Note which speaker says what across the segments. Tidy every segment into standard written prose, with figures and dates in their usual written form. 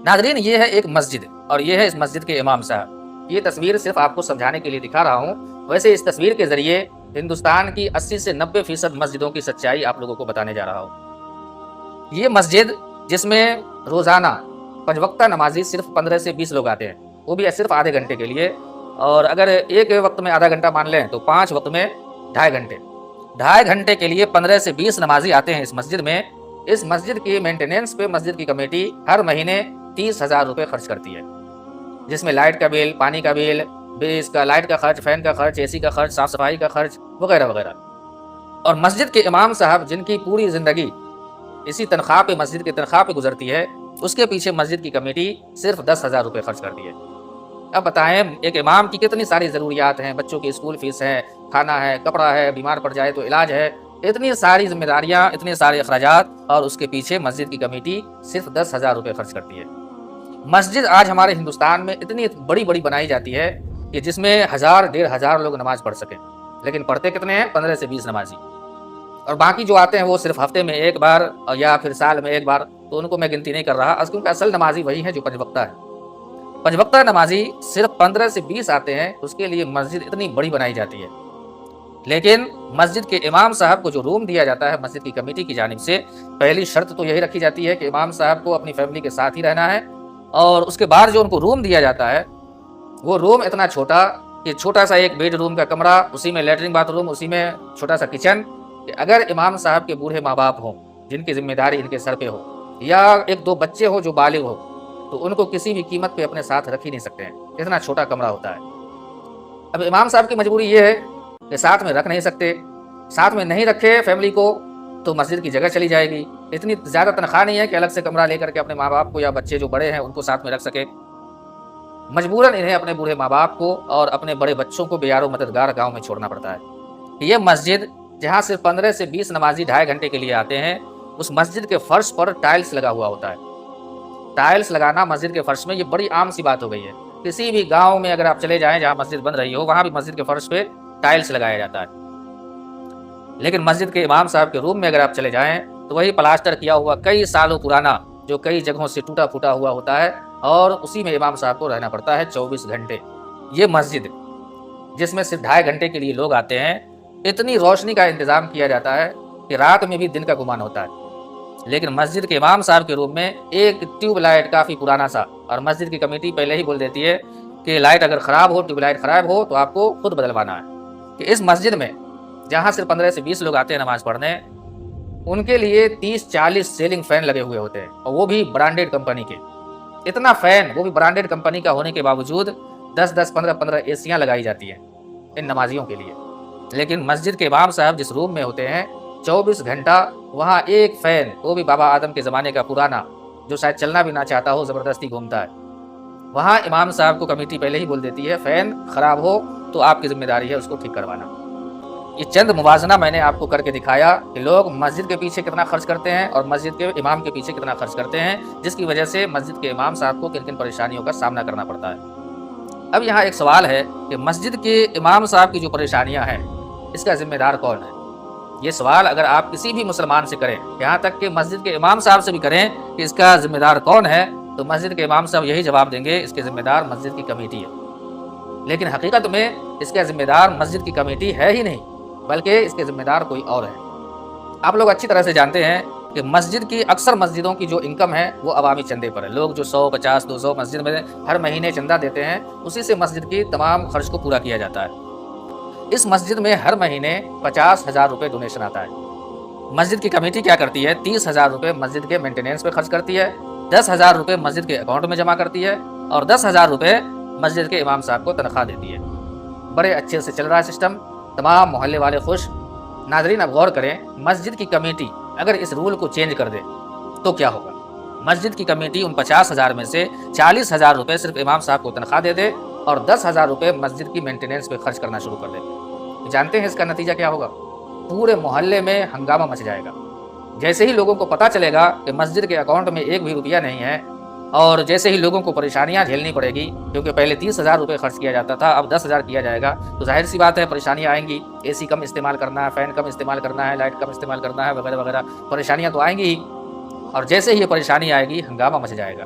Speaker 1: ناظرین، یہ ہے ایک مسجد اور یہ ہے اس مسجد کے امام صاحب۔ یہ تصویر صرف آپ کو سمجھانے کے لیے دکھا رہا ہوں، ویسے اس تصویر کے ذریعے ہندوستان کی 80 سے 90% مسجدوں کی سچائی آپ لوگوں کو بتانے جا رہا ہوں۔ یہ مسجد جس میں روزانہ 5 وقتہ نمازی صرف 15 سے 20 لوگ آتے ہیں، وہ بھی صرف آدھے گھنٹے کے لیے، اور اگر ایک وقت میں آدھا گھنٹہ مان لیں تو 5 وقت میں 2.5 گھنٹے۔ 2.5 گھنٹے کے لیے 15 سے 20 نمازی آتے ہیں اس مسجد میں۔ اس مسجد کی مینٹیننس پہ مسجد کی کمیٹی ہر مہینے 30,000 روپے خرچ کرتی ہے، جس میں لائٹ کا بل، پانی کا بل، اس کا لائٹ کا خرچ، فین کا خرچ، AC کا خرچ، صاف صفائی کا خرچ وغیرہ وغیرہ۔ اور مسجد کے امام صاحب جن کی پوری زندگی اسی تنخواہ پہ، مسجد کی تنخواہ پہ گزرتی ہے، اس کے پیچھے مسجد کی کمیٹی صرف 10,000 روپے خرچ کرتی ہے۔ اب بتائیں ایک امام کی کتنی ساری ضروریات ہیں، بچوں کی اسکول فیس ہے، کھانا ہے، کپڑا ہے، بیمار پڑ جائے تو علاج ہے، اتنی ساری ذمہ داریاں، اتنے سارے اخراجات، اور اس کے پیچھے مسجد کی کمیٹی صرف 10,000 روپے خرچ کرتی ہے۔ مسجد آج ہمارے ہندوستان میں اتنی بڑی بڑی بنائی جاتی ہے کہ جس میں 1000 1,500 لوگ نماز پڑھ سکیں، لیکن پڑھتے کتنے ہیں؟ 15 سے 20 نمازی، اور باقی جو آتے ہیں وہ صرف ہفتے میں ایک بار یا پھر سال میں ایک بار، تو ان کو میں گنتی نہیں کر رہا، کیونکہ اصل نمازی وہی ہیں جو 5 وقتہ ہے۔ 5 وقتہ نمازی صرف 15 سے 20 آتے ہیں، اس کے لیے مسجد اتنی بڑی بنائی جاتی ہے، لیکن مسجد کے امام صاحب کو جو روم دیا جاتا ہے مسجد کی کمیٹی کی جانب سے، پہلی شرط تو یہی رکھی جاتی ہے کہ امام صاحب کو اپنی فیملی کے ساتھ ہی رہنا ہے، اور اس کے بعد جو ان کو روم دیا جاتا ہے وہ روم اتنا چھوٹا کہ چھوٹا سا ایک بیڈ روم کا کمرہ، اسی میں لیٹرنگ باتھ روم، اسی میں چھوٹا سا کچن، کہ اگر امام صاحب کے بوڑھے ماں باپ ہوں جن کی ذمہ داری ان کے سر پہ ہو، یا 1-2 بچے ہو جو بالغ ہو، تو ان کو کسی بھی قیمت پہ اپنے ساتھ رکھ ہی نہیں سکتے ہیں، اتنا چھوٹا کمرہ ہوتا ہے۔ اب امام صاحب کی مجبوری یہ ہے کہ ساتھ میں رکھ نہیں سکتے، ساتھ میں نہیں رکھے فیملی کو تو مسجد کی جگہ چلی جائے گی، اتنی زیادہ تنخواہ نہیں ہے کہ الگ سے کمرہ لے کر کے اپنے ماں باپ کو یا بچے جو بڑے ہیں ان کو ساتھ میں رکھ سکے۔ مجبوراً انہیں اپنے بوڑھے ماں باپ کو اور اپنے بڑے بچوں کو بے یار و مددگار گاؤں میں چھوڑنا پڑتا ہے۔ یہ مسجد جہاں صرف 15 سے 20 نمازی 2.5 گھنٹے کے لیے آتے ہیں، اس مسجد کے فرش پر ٹائلز لگا ہوا ہوتا ہے۔ ٹائلز لگانا مسجد کے فرش میں یہ بڑی عام سی بات ہو گئی ہے، کسی بھی گاؤں میں اگر آپ چلے جائیں جہاں مسجد بن رہی ہو، وہاں بھی مسجد کے فرش پہ ٹائلز لگایا جاتا ہے، لیکن مسجد کے امام صاحب کے روم میں اگر آپ چلے جائیں تو وہی پلاسٹر کیا ہوا کئی سالوں پرانا جو کئی جگہوں سے ٹوٹا پھوٹا ہوا ہوتا ہے، اور اسی میں امام صاحب کو رہنا پڑتا ہے 24 گھنٹے۔ یہ مسجد جس میں صرف 2.5 گھنٹے کے لیے لوگ آتے ہیں، اتنی روشنی کا انتظام کیا جاتا ہے کہ رات میں بھی دن کا گمان ہوتا ہے، لیکن مسجد کے امام صاحب کے روم میں ایک ٹیوب لائٹ کافی پرانا سا، اور مسجد کی کمیٹی پہلے ہی بول دیتی ہے کہ لائٹ اگر خراب ہو، ٹیوب لائٹ خراب ہو تو آپ کو خود بدلوانا ہے، کہ اس مسجد میں جہاں صرف 15 سے 20 لوگ آتے ہیں نماز پڑھنے، ان کے لیے 30-40 سیلنگ فین لگے ہوئے ہوتے ہیں، اور وہ بھی برانڈیڈ کمپنی کے۔ اتنا فین، وہ بھی برانڈیڈ کمپنی کا ہونے کے باوجود 10-10 15-15 ACیاں لگائی جاتی ہیں ان نمازیوں کے لیے، لیکن مسجد کے امام صاحب جس روم میں ہوتے ہیں 24 گھنٹہ وہاں ایک فین، وہ بھی بابا آدم کے زمانے کا پرانا جو شاید چلنا بھی نہ چاہتا ہو، زبردستی گھومتا ہے، وہاں امام صاحب کو کمیٹی پہلے ہی بول دیتی ہے فین خراب ہو تو آپ کی ذمہ داری ہے اس کو ٹھیک کروانا۔ یہ چند موازنہ میں نے آپ کو کر کے دکھایا کہ لوگ مسجد کے پیچھے کتنا خرچ کرتے ہیں اور مسجد کے امام کے پیچھے کتنا خرچ کرتے ہیں، جس کی وجہ سے مسجد کے امام صاحب کو کن کن پریشانیوں کا سامنا کرنا پڑتا ہے۔ اب یہاں ایک سوال ہے کہ مسجد کے امام صاحب کی جو پریشانیاں ہیں، اس کا ذمہ دار کون ہے؟ یہ سوال اگر آپ کسی بھی مسلمان سے کریں، یہاں تک کہ مسجد کے امام صاحب سے بھی کریں کہ اس کا ذمہ دار کون ہے، تو مسجد کے امام صاحب یہی جواب دیں گے، اس کے ذمہ دار مسجد کی کمیٹی ہے۔ لیکن حقیقت میں اس کا ذمہ دار مسجد کی کمیٹی ہے ہی نہیں، بلکہ اس کے ذمہ دار کوئی اور ہے۔ آپ لوگ اچھی طرح سے جانتے ہیں کہ مسجد کی اکثر مسجدوں کی جو انکم ہے وہ عوامی چندے پر ہے، لوگ جو 100 50 200 مسجد میں ہر مہینے چندہ دیتے ہیں، اسی سے مسجد کی تمام خرچ کو پورا کیا جاتا ہے۔ اس مسجد میں ہر مہینے 50,000 روپے ڈونیشن آتا ہے۔ مسجد کی کمیٹی کیا کرتی ہے؟ 30,000 روپے مسجد کے مینٹیننس پہ خرچ کرتی ہے، 10,000 روپے مسجد کے اکاؤنٹ میں جمع کرتی ہے، اور 10,000 روپے مسجد کے امام صاحب کو تنخواہ دیتی ہے۔ بڑے اچھے سے چل رہا ہے سسٹم، تمام محلے والے خوش۔ ناظرین اب غور کریں، مسجد کی کمیٹی اگر اس رول کو چینج کر دے تو کیا ہوگا؟ مسجد کی کمیٹی ان 50,000 میں سے 40,000 روپے صرف امام صاحب کو تنخواہ دے دے اور 10,000 روپے مسجد کی مینٹیننس پہ خرچ کرنا شروع کر دے۔ جانتے ہیں اس کا نتیجہ کیا ہوگا؟ پورے محلے میں ہنگامہ مچ جائے گا۔ جیسے ہی لوگوں کو پتہ چلے گا کہ مسجد کے اکاؤنٹ میں ایک بھی روپیہ نہیں ہے، اور جیسے ہی لوگوں کو پریشانیاں جھیلنی پڑے گی، کیونکہ پہلے 30,000 روپے خرچ کیا جاتا تھا، اب 10,000 کیا جائے گا، تو ظاہر سی بات ہے پریشانیاں آئیں گی، AC کم استعمال کرنا ہے، فین کم استعمال کرنا ہے، لائٹ کم استعمال کرنا ہے، وغیرہ وغیرہ، پریشانیاں تو آئیں گی ہی، اور جیسے ہی یہ پریشانی آئے گی ہنگامہ مچ جائے گا۔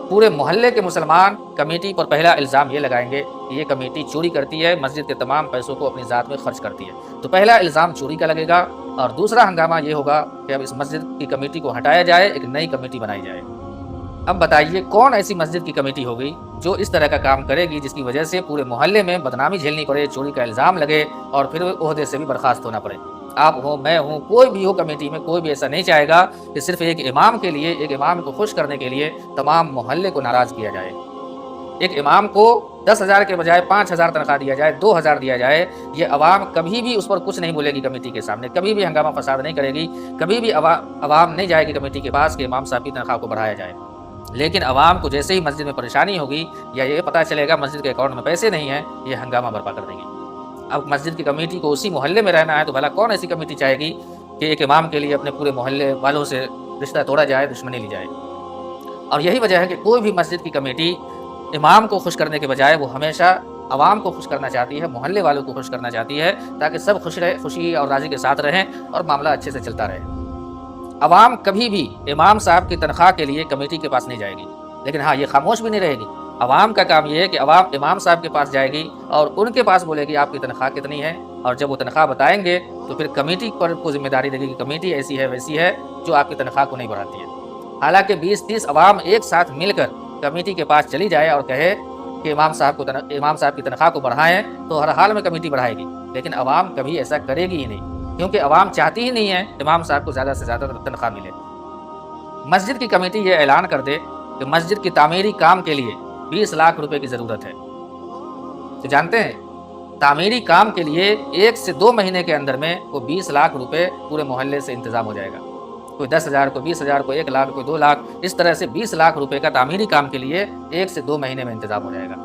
Speaker 1: पूरे मोहल्ले के मुसलमान कमेटी पर पहला इल्ज़ाम ये लगाएंगे कि ये कमेटी चोरी करती है, मस्जिद के तमाम पैसों को अपनी ज़ात में खर्च करती है। तो पहला इल्ज़ाम चोरी का लगेगा और दूसरा हंगामा ये होगा कि अब इस मस्जिद की कमेटी को हटाया जाए, एक नई कमेटी बनाई जाए। अब बताइए कौन ऐसी मस्जिद की कमेटी होगी जो इस तरह का काम करेगी जिसकी वजह से पूरे मोहल्ले में बदनामी झेलनी पड़े, चोरी का इल्ज़ाम लगे और फिर ओहदे से भी बर्खास्त होना पड़े। आप हो, मैं हूँ, कोई भी हो कमेटी में, कोई भी ऐसा नहीं चाहेगा कि सिर्फ एक इमाम के लिए, एक इमाम को खुश करने के लिए तमाम मोहल्ले को नाराज़ किया जाए। एक इमाम को 10,000 के बजाय 5,000 तनख्वाह दिया जाए, 2,000 दिया जाए, ये अवाम कभी भी उस पर कुछ नहीं बोलेगी कमेटी के सामने, कभी भी हंगामा फसाद नहीं करेगी, कभी भी अवाम नहीं जाएगी कमेटी के पास कि इमाम साहब की तनख्वाह को बढ़ाया जाए। लेकिन अवाम को जैसे ही मस्जिद में परेशानी होगी या ये पता चलेगा मस्जिद के अकाउंट में पैसे नहीं हैं, ये हंगामा बर्पा कर देंगे। अब मस्जिद की कमेटी को उसी मोहल्ले में रहना है तो भला कौन ऐसी कमेटी चाहेगी कि एक इमाम के लिए अपने पूरे मोहल्ले वालों से रिश्ता तोड़ा जाए, दुश्मनी ली जाए। और यही वजह है कि कोई भी मस्जिद की कमेटी इमाम को खुश करने के बजाय वो हमेशा अवाम को खुश करना चाहती है, मोहल्ले वालों को खुश करना चाहती है, ताकि सब खुशी और राज़ी के साथ रहें और मामला अच्छे से चलता रहे। अवाम कभी भी इमाम साहब की तनख्वाह के लिए कमेटी के पास नहीं जाएगी, लेकिन हाँ, ये खामोश भी नहीं रहेगी। अवाम का काम ये है कि अवाम इमाम साहब के पास जाएगी और उनके पास बोलेगी आपकी तनख्वाह कितनी है, और जब वो तनख्वाह बताएंगे तो फिर कमेटी पर को जिम्मेदारी देगी कि कमेटी ऐसी है वैसी है जो आपकी तनख्वाह को नहीं बढ़ाती है। हालांकि 20-30 अवाम एक साथ मिलकर कमेटी के पास चली जाए और कहे कि इमाम साहब की तनख्वाह को बढ़ाएं, तो हर हाल में कमेटी बढ़ाएगी, लेकिन अवाम कभी ऐसा करेगी ही नहीं, क्योंकि अवाम चाहती ही नहीं है इमाम साहब को ज़्यादा से ज़्यादा तनख्वाह मिले। मस्जिद की कमेटी ये ऐलान कर दे कि मस्जिद की तामीरी काम के लिए 20 लाख रुपए की ज़रूरत है, तो जानते हैं तामीरी काम के लिए 1 से 2 महीने के अंदर में वो 20 लाख रुपए पूरे मोहल्ले से इंतज़ाम हो जाएगा। कोई 10,000, कोई 20,000, कोई 1 लाख, कोई 2 लाख, इस तरह से 20 लाख रुपए का तामीरी काम के लिए 1 से 2 महीने में इंतज़ाम हो जाएगा।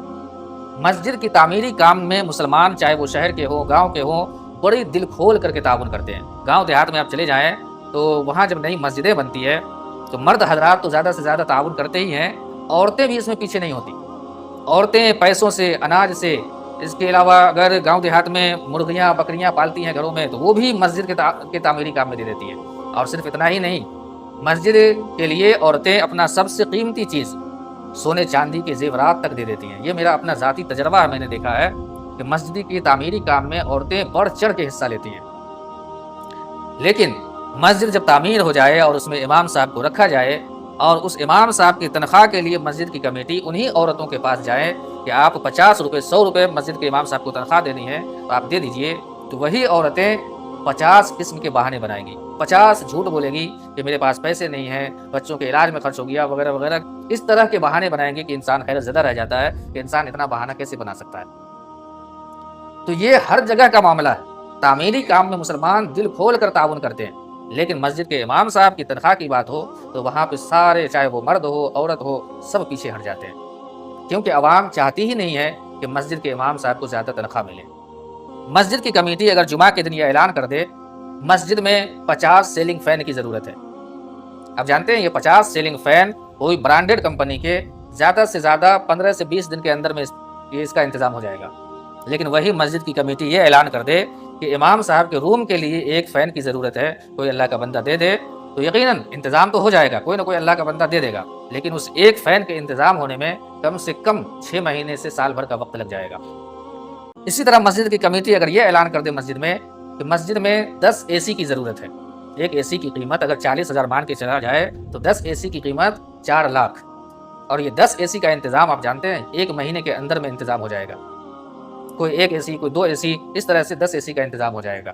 Speaker 1: मस्जिद की तामीरी काम में मुसलमान, चाहे वो शहर के हों, गाँव के हों, बड़ी दिल खोल करके ताउन करते हैं। गाँव देहात में आप चले जाएँ तो वहाँ जब नई मस्जिदें बनती है तो मर्द हजरात तो ज़्यादा से ज़्यादा ताउन करते ही हैं, औरतें भी इसमें पीछे नहीं होती। औरतें पैसों से, अनाज से, इसके अलावा अगर गांव देहात में मुर्गियां बकरियां पालती हैं घरों में तो वो भी मस्जिद के तामीरी काम में दे देती हैं। और सिर्फ इतना ही नहीं, मस्जिद के लिए औरतें अपना सबसे कीमती चीज़ सोने चांदी के जेवरात तक दे देती हैं। ये मेरा अपना ज़ाती तजर्बा है, मैंने देखा है कि मस्जिद की तामीरी काम में औरतें बढ़ चढ़ के हिस्सा लेती हैं। लेकिन मस्जिद जब तामीर हो जाए और उसमें इमाम साहब को रखा जाए और उस इमाम साहब की तनख्वाह के लिए मस्जिद की कमेटी उन्हीं औरतों के पास जाए कि आप 50 रुपये, 100 रुपये मस्जिद के इमाम साहब को तनख्वाह देनी है तो आप दे दीजिए, तो वही औरतें 50 किस्म के बहाने बनाएंगी, 50 झूठ बोलेगी कि मेरे पास पैसे नहीं हैं, बच्चों के इलाज में खर्च हो गया, वगैरह वगैरह। इस तरह के बहाने बनाएंगे कि इंसान हैरत ज़दा रह जाता है कि इंसान इतना बहाना कैसे बना सकता है। तो ये हर जगह का मामला है। तामीरी काम में मुसलमान दिल खोल कर ताउन करते हैं, लेकिन मस्जिद के इमाम साहब की तनख्वाह की बात हो तो वहाँ पे सारे, चाहे वो मर्द हो, औरत हो, सब पीछे हट जाते हैं, क्योंकि अवाम चाहती ही नहीं है कि मस्जिद के इमाम साहब को ज़्यादा तनख्वाह मिले। मस्जिद की कमेटी अगर जुमा के दिन यह ऐलान कर दे मस्जिद में 50 सीलिंग फ़ैन की ज़रूरत है। अब जानते हैं ये 50 सीलिंग फ़ैन कोई ब्रांडेड कंपनी के ज़्यादा से ज़्यादा 15 से 20 दिन के अंदर में इसका इंतज़ाम हो जाएगा। लेकिन वही मस्जिद की कमेटी ये ऐलान कर दे कि इमाम साहब के रूम के लिए एक फ़ैन की ज़रूरत है, कोई अल्लाह का बंदा दे दे, तो यकीनन इंतज़ाम तो हो जाएगा, कोई ना कोई अल्लाह का बंदा दे देगा। लेकिन उस एक फ़ैन के इंतज़ाम होने में कम से कम 6 महीने से साल भर का वक्त लग जाएगा। इसी तरह मस्जिद की कमेटी अगर ये ऐलान कर दे मस्जिद में कि मस्जिद में 10 AC की ज़रूरत है, एक AC की कीमत अगर 40,000 मान के चला जाए तो 10 AC की कीमत 4 लाख, और ये 10 AC का इंतज़ाम आप जानते हैं 1 महीने के अंदर में इंतज़ाम हो जाएगा। कोई 1 AC, कोई 2 AC, इस तरह से 10 AC का इंतज़ाम हो जाएगा।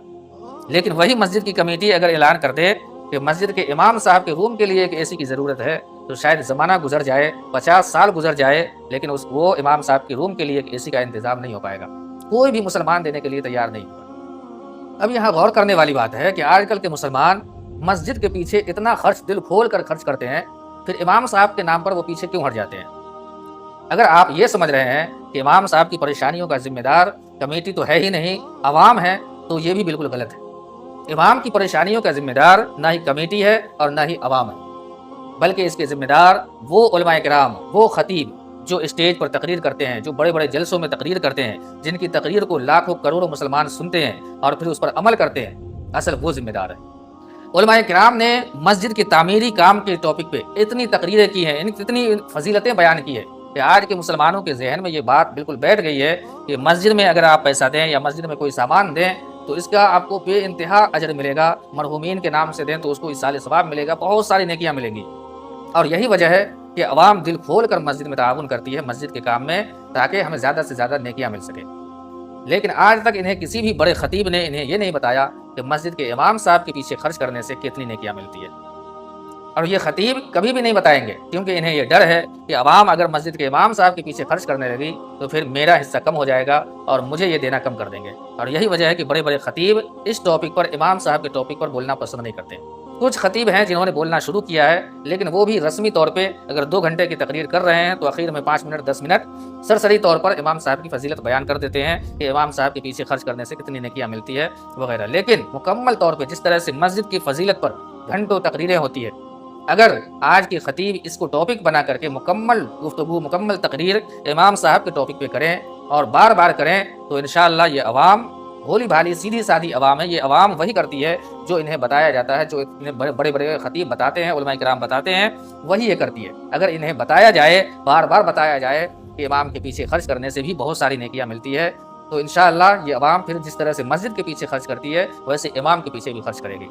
Speaker 1: लेकिन वही मस्जिद की कमेटी अगर ऐलान कर दे कि मस्जिद के इमाम साहब के रूम के लिए एक AC की ज़रूरत है, तो शायद ज़माना गुजर जाए, 50 साल गुजर जाए, लेकिन वो इमाम साहब के रूम के लिए एक AC का इंतज़ाम नहीं हो पाएगा। कोई भी मुसलमान देने के लिए तैयार नहीं होगा। अब यहाँ गौर करने वाली बात है कि आजकल के मुसलमान मस्जिद के पीछे इतना खर्च, दिल खोल कर खर्च करते हैं, फिर इमाम साहब के नाम पर वो पीछे क्यों हट जाते हैं? अगर आप ये समझ रहे हैं कि इमाम साहब की परेशानियों का जिम्मेदार कमेटी तो है ही नहीं, अवाम है, तो ये भी बिल्कुल गलत है। इमाम की परेशानियों का जिम्मेदार ना ही कमेटी है और ना ही अवाम है, बल्कि इसके जिम्मेदार वो उलमाए किराम, वो खतीब जो स्टेज पर तकरीर करते हैं, जो बड़े बड़े जलसों में तकरीर करते हैं, जिनकी तकरीर को लाखों करोड़ों मुसलमान सुनते हैं और फिर उस पर अमल करते हैं, असल वो जिम्मेदार है। उलमाए किराम ने मस्जिद की तामीरी काम के टॉपिक पे इतनी तकरीरें की हैं, इतनी फजीलतें बयान की है कि आज के मुसलमानों के जहन में ये बात बिल्कुल बैठ गई है कि मस्जिद में अगर आप पैसा दें या मस्जिद में कोई सामान दें तो इसका आपको बेइंतहा अजर मिलेगा। मरहूमीन के नाम से दें तो उसको इसाले सवाब मिलेगा, बहुत सारी नेकियां मिलेंगी। और यही वजह है कि अवाम दिल खोल कर मस्जिद में ताउन करती है मस्जिद के काम में, ताकि हमें ज़्यादा से ज़्यादा नेकियां मिल सके। लेकिन आज तक इन्हें किसी भी बड़े खतीब ने इन्हें ये नहीं बताया कि मस्जिद के इमाम साहब के पीछे खर्च करने से कितनी नेकियां मिलती है। और ये खतीब कभी भी नहीं बताएंगे, क्योंकि इन्हें ये डर है कि अवाम अगर मस्जिद के इमाम साहब के पीछे खर्च करने लगी तो फिर मेरा हिस्सा कम हो जाएगा और मुझे ये देना कम कर देंगे। और यही वजह है कि बड़े बड़े खतीब इस टॉपिक पर, इमाम साहब के टॉपिक पर बोलना पसंद नहीं करते। कुछ खतीब हैं जिन्होंने बोलना शुरू किया है, लेकिन वो भी रस्मी तौर पे अगर 2 घंटे की तकरीर कर रहे हैं तो आखिर में 5 मिनट 10 मिनट सरसरी तौर पर इमाम साहब की फजीलत बयान कर देते हैं कि इमाम साहब के पीछे खर्च करने से कितनी नेकियां मिलती है वगैरह। लेकिन मुकम्मल तौर पर जिस तरह से मस्जिद की फजीलत पर घंटों तकरीरें होती है, अगर आज के खतीब इसको टॉपिक बना करके मुकम्मल गुफ्तगू, मुकम्मल तकरीर इमाम साहब के टॉपिक पे करें और बार बार करें तो इंशाअल्लाह ये अवाम भोली भाली सीधी सादी अवाम है। ये अवाम वही करती है जो इन्हें बताया जाता है, जो इन्हें बड़े बड़े खतीब बताते हैं, उलमाए किराम बताते हैं, वही ये करती है। अगर इन्हें बताया जाए, बार बार बताया जाए कि इमाम के पीछे खर्च करने से भी बहुत सारी नेकियां मिलती है, तो इंशाअल्लाह ये अवाम फिर जिस तरह से मस्जिद के पीछे खर्च करती है वैसे इमाम के पीछे भी खर्च करेगी।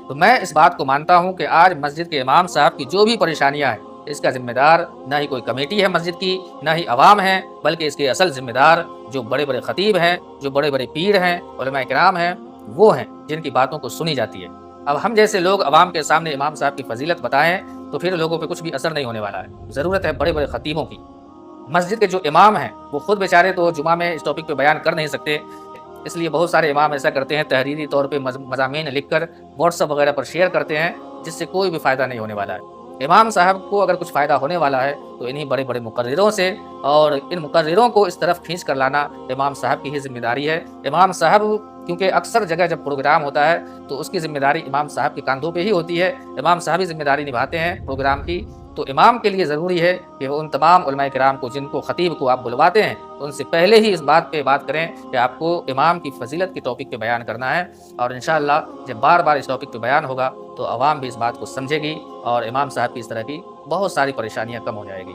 Speaker 1: तो मैं इस बात को मानता हूँ कि आज मस्जिद के इमाम साहब की जो भी परेशानियाँ हैं, इसका जिम्मेदार न ही कोई कमेटी है मस्जिद की, न ही अवाम है, बल्कि इसके असल जिम्मेदार जो बड़े बड़े खतीब हैं, जो बड़े बड़े पीर हैं, उलमाए किराम हैं, वो हैं जिनकी बातों को सुनी जाती है। अब हम जैसे लोग अवाम के सामने इमाम साहब की फजीलत बताएं तो फिर लोगों पे कुछ भी असर नहीं होने वाला है। ज़रूरत है बड़े बड़े खतीबों की। मस्जिद के जो इमाम हैं वो खुद बेचारे तो जुमा में इस टॉपिक पे बयान कर नहीं सकते, इसलिए बहुत सारे इमाम ऐसा करते हैं, तहरीरी तौर पे मज़ामीन लिख कर व्हाट्सअप वगैरह पर शेयर करते हैं, जिससे कोई भी फ़ायदा नहीं होने वाला है। इमाम साहब को अगर कुछ फ़ायदा होने वाला है तो इन्हीं बड़े बड़े मुकर्रिरों से, और इन मुकर्रिरों को इस तरफ खींच कर लाना इमाम साहब की ही जिम्मेदारी है। इमाम साहब क्योंकि अक्सर जगह जब प्रोग्राम होता है तो उसकी ज़िम्मेदारी इमाम साहब के कंधों पे ही होती है, इमाम साहब ही ज़िम्मेदारी निभाते हैं प्रोग्राम की। तो इमाम के लिए ज़रूरी है कि वो उन तमाम उलमाए किराम को, जिनको खतीब को आप बुलवाते हैं, उनसे पहले ही इस बात पे बात करें कि आपको इमाम की फजीलत के टॉपिक पे बयान करना है। और इंशाअल्लाह जब बार बार इस टॉपिक पे बयान होगा तो अवाम भी इस बात को समझेगी और इमाम साहब की इस तरह की बहुत सारी परेशानियाँ कम हो जाएगी।